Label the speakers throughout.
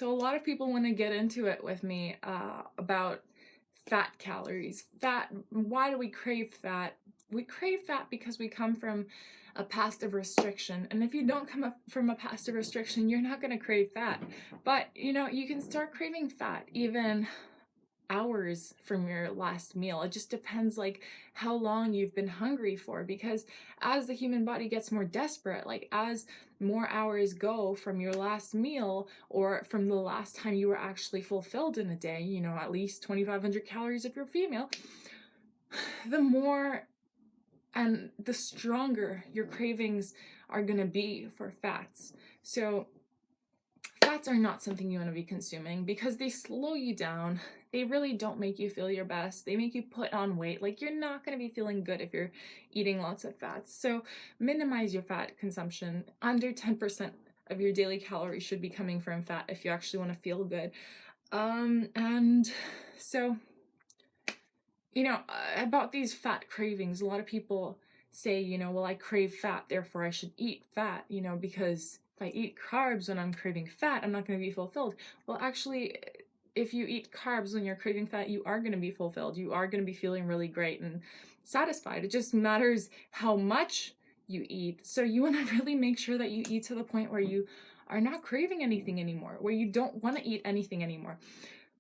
Speaker 1: So a lot of people want to get into it with me about fat calories. Fat, why do we crave fat? We crave fat because we come from a past of restriction. And if you don't come up from a past of restriction, you're not going to crave fat. But, you can start craving fat even hours from your last meal. It just depends like how long you've been hungry for, because as the human body gets more desperate, like as more hours go from your last meal or from the last time you were actually fulfilled in a day, at least 2,500 calories if you're female, the more and the stronger your cravings are going to be for fats. So fats are not something you want to be consuming because they slow you down. They really don't make you feel your best. They make you put on weight. Like, you're not going to be feeling good if you're eating lots of fats. So minimize your fat consumption. Under 10% of your daily calories should be coming from fat if you actually want to feel good. And so, about these fat cravings, a lot of people say, well, I crave fat, therefore I should eat fat, because if I eat carbs when I'm craving fat, I'm not going to be fulfilled. Well, actually, if you eat carbs when you're craving fat, you are going to be fulfilled. You are going to be feeling really great and satisfied. It just matters how much you eat. So you want to really make sure that you eat to the point where you are not craving anything anymore, where you don't want to eat anything anymore.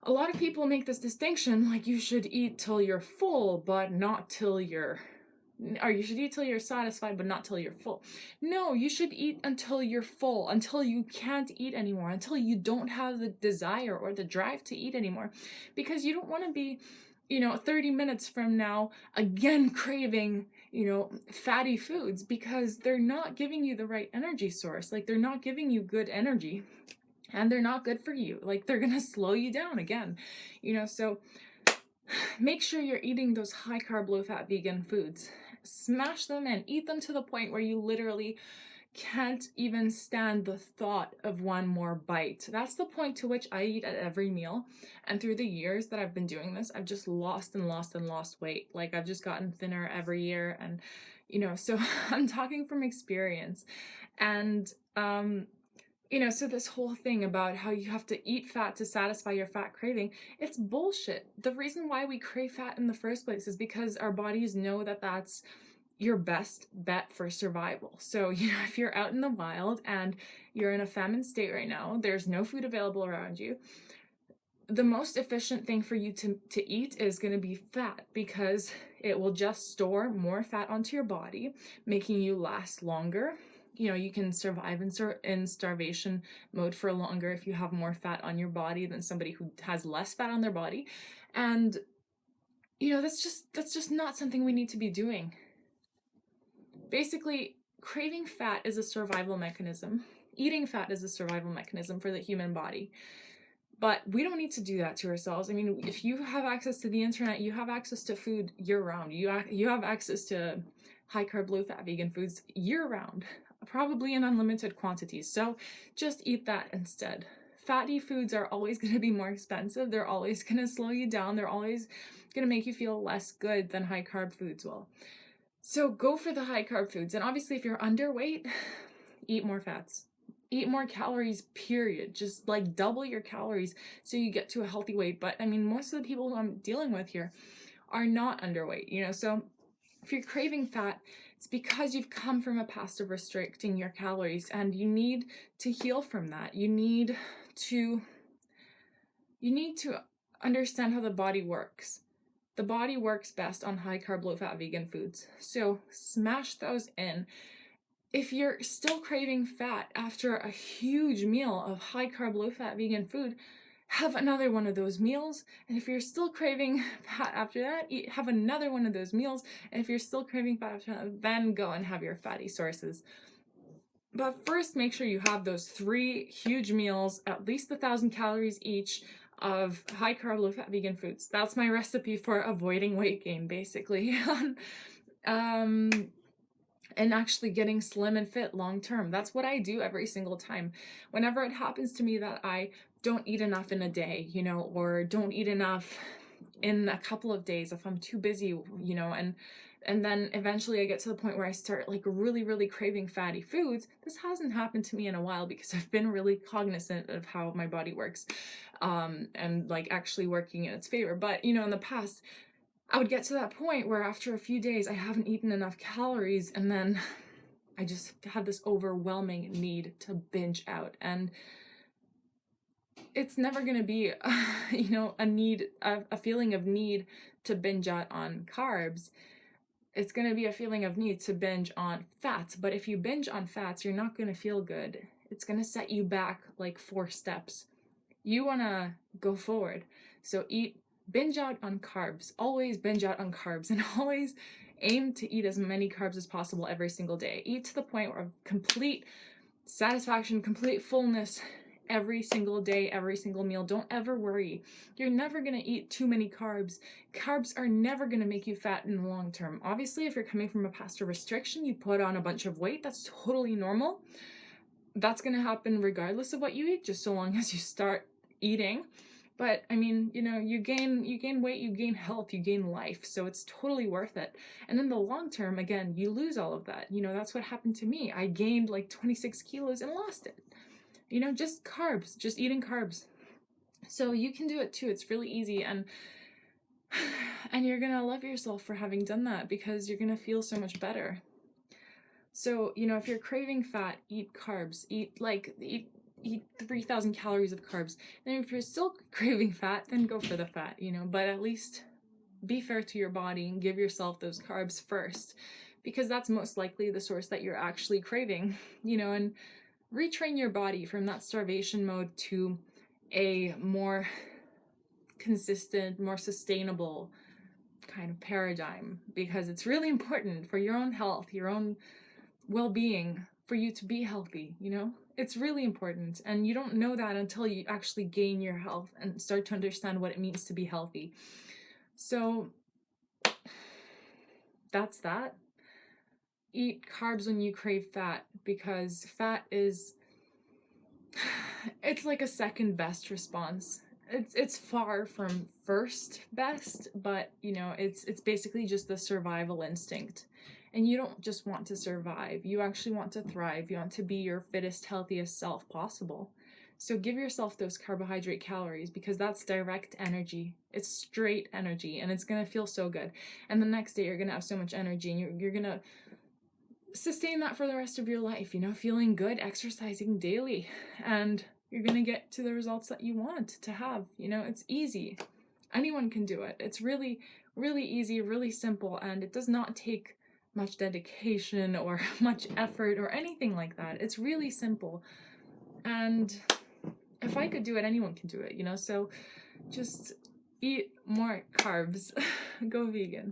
Speaker 1: A lot of people make this distinction, like you should eat till you're full, but not till or you should eat till you're satisfied, but not till you're full. No, you should eat until you're full, until you can't eat anymore, until you don't have the desire or the drive to eat anymore. Because you don't want to be, 30 minutes from now, again craving, fatty foods, because they're not giving you the right energy source. Like, they're not giving you good energy. And they're not good for you. Like, they're gonna slow you down again, so make sure you're eating those high carb, low fat vegan foods. Smash them and eat them to the point where you literally can't even stand the thought of one more bite. That's the point to which I eat at every meal. And through the years that I've been doing this, I've just lost and lost and lost weight. Like, I've just gotten thinner every year. And, so I'm talking from experience. And, so this whole thing about how you have to eat fat to satisfy your fat craving, it's bullshit. The reason why we crave fat in the first place is because our bodies know that that's your best bet for survival. So, if you're out in the wild and you're in a famine state right now, there's no food available around you, the most efficient thing for you to eat is going to be fat, because it will just store more fat onto your body, making you last longer. You can survive in starvation mode for longer if you have more fat on your body than somebody who has less fat on their body. And, that's just not something we need to be doing. Basically, craving fat is a survival mechanism. Eating fat is a survival mechanism for the human body. But we don't need to do that to ourselves. I mean, if you have access to the internet, you have access to food year-round. You have access to high-carb, low-fat vegan foods year-round, probably in unlimited quantities. So just eat that instead. Fatty foods are always going to be more expensive. They're always going to slow you down. They're always going to make you feel less good than high-carb foods will. So go for the high-carb foods. And obviously, if you're underweight, eat more fats. Eat more calories, period. Just like double your calories so you get to a healthy weight. But I mean, most of the people who I'm dealing with here are not underweight, so if you're craving fat, it's because you've come from a past of restricting your calories, and you need to heal from that. You need to understand how the body works. The body works best on high carb, low fat vegan foods. So smash those in. If you're still craving fat after a huge meal of high carb, low fat vegan food, have another one of those meals. And if you're still craving fat after that, have another one of those meals. And if you're still craving fat after that, then go and have your fatty sources. But first, make sure you have those 3 huge meals, at least 1,000 calories each, of high carb, low fat vegan foods. That's my recipe for avoiding weight gain, basically. And actually getting slim and fit long term. That's what I do every single time. Whenever it happens to me that I don't eat enough in a day, or don't eat enough in a couple of days if I'm too busy, and And then eventually I get to the point where I start like really, really craving fatty foods. This hasn't happened to me in a while because I've been really cognizant of how my body works, and like actually working in its favor. But you know, in the past, I would get to that point where after a few days I haven't eaten enough calories, and then I just have this overwhelming need to binge out. And it's never going to be, you know, a feeling of need to binge out on carbs. It's going to be a feeling of need to binge on fats. But if you binge on fats, you're not going to feel good. It's going to set you back like 4 steps. You want to go forward. So binge out on carbs. Always binge out on carbs, and always aim to eat as many carbs as possible every single day. Eat to the point of complete satisfaction, complete fullness every single day, every single meal. Don't ever worry. You're never going to eat too many carbs. Carbs are never going to make you fat in the long term. Obviously, if you're coming from a past restriction, you put on a bunch of weight. That's totally normal. That's going to happen regardless of what you eat, just so long as you start eating. But I mean, you know, you gain weight, you gain health, you gain life. So it's totally worth it. And in the long term, again, you lose all of that. You know, that's what happened to me. I gained like 26 kilos and lost it. You know, just carbs, just eating carbs. So you can do it too. It's really easy, and you're going to love yourself for having done that, because you're going to feel so much better. So, you know, if you're craving fat, eat carbs. Eat 3,000 calories of carbs. And if you're still craving fat, then go for the fat, you know, but at least be fair to your body and give yourself those carbs first, because that's most likely the source that you're actually craving, you know, and retrain your body from that starvation mode to a more consistent, more sustainable kind of paradigm, because it's really important for your own health, your own well-being, for you to be healthy, you know? It's really important, and you don't know that until you actually gain your health and start to understand what it means to be healthy. So that's that. Eat carbs when you crave fat, because fat is, it's like a second best response. It's far from first best, but you know, it's basically just the survival instinct. And you don't just want to survive, you actually want to thrive. You want to be your fittest, healthiest self possible. So give yourself those carbohydrate calories, because that's direct energy. It's straight energy, and it's gonna feel so good. And the next day you're gonna have so much energy, and you're gonna sustain that for the rest of your life, you know, feeling good, exercising daily, and you're gonna get to the results that you want to have. You know, it's easy. Anyone can do it. It's really, really easy, really simple, and it does not take much dedication or much effort or anything like that. It's really simple. And if I could do it, anyone can do it, you know? So just eat more carbs. Go vegan.